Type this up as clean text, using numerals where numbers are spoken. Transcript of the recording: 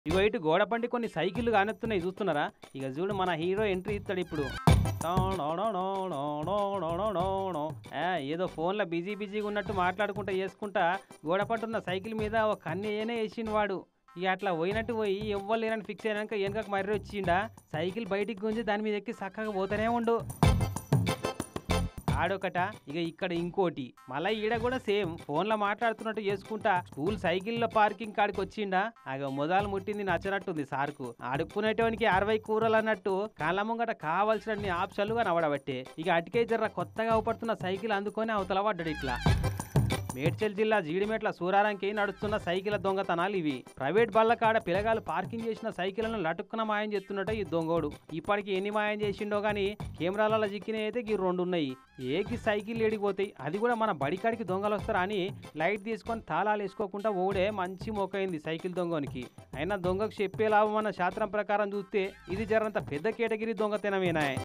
ఇగో ఇటు గోడ పండి కొన్ని సైకిళ్ళు కానొస్తున్నాయి చూస్తున్నారా? ఇక చూడు మన హీరో ఎంట్రీ ఇస్తాడు ఇప్పుడు. ఏదో ఫోన్లో బిజీగా ఉన్నట్టు మాట్లాడుకుంటా చేసుకుంటా గోడ పట్టున్న సైకిల్ మీద ఒక కన్నేనే వేసిండు వాడు. ఇక అట్లా పోయినట్టు పోయి ఎవ్వరు లేనని ఫిక్స్ అయినాక వెనకకు మర్రి వచ్చిండా సైకిల్ బయటికి గుంజి దాని మీద ఎక్కి చక్కగా పోతూనే ఉండు. ఆడొకట ఇక ఇక్కడ ఇంకోటి మళ్ళీ ఈడ కూడా సేమ్ ఫోన్లో మాట్లాడుతున్నట్టు చేసుకుంటా స్కూల్ సైకిల్లో పార్కింగ్ కాడికి వచ్చిండా. అగ మొదలు ముట్టింది నచ్చనట్టుంది సార్కు. ఆడుకునేటోనికి 60 కూరలు అన్నట్టు కాళ్ళ ముంగట కావాల్సిన ఆప్షన్లుగా నవడబట్టే ఇక అటుకే జర్ర కొత్తగా అవపడుతున్న సైకిల్ అందుకొని అవతల పడ్డాడు ఇట్లా. మేడ్చల్ జిల్లా జీడిమెట్ల సూరారంకి నడుస్తున్న సైకిల్ దొంగతనాలు ఇవి. ప్రైవేట్ బళ్ళ కాడ పిల్లగాలు పార్కింగ్ చేసిన సైకిళ్లను లటుక్కున మాయం చేస్తున్నట్టు ఈ దొంగోడు. ఇప్పటికి ఎన్ని మాయం చేసిండో గానీ కెమెరాలలో చిక్కినవి అయితే ఈ 2 ఉన్నాయి. ఏకి సైకిల్ ఏడిపోతాయి, అది కూడా మన బడికాడికి దొంగలు వస్తారా అని లైట్ తీసుకొని తాళాలు వేసుకోకుండా ఓడే మంచి మొక్కైంది సైకిల్ దొంగనికి. అయినా దొంగకు చెప్పే లాభం అన్న శాస్త్రం ప్రకారం చూస్తే ఇది జరంత పెద్ద కేటగిరీ దొంగతనమేనా.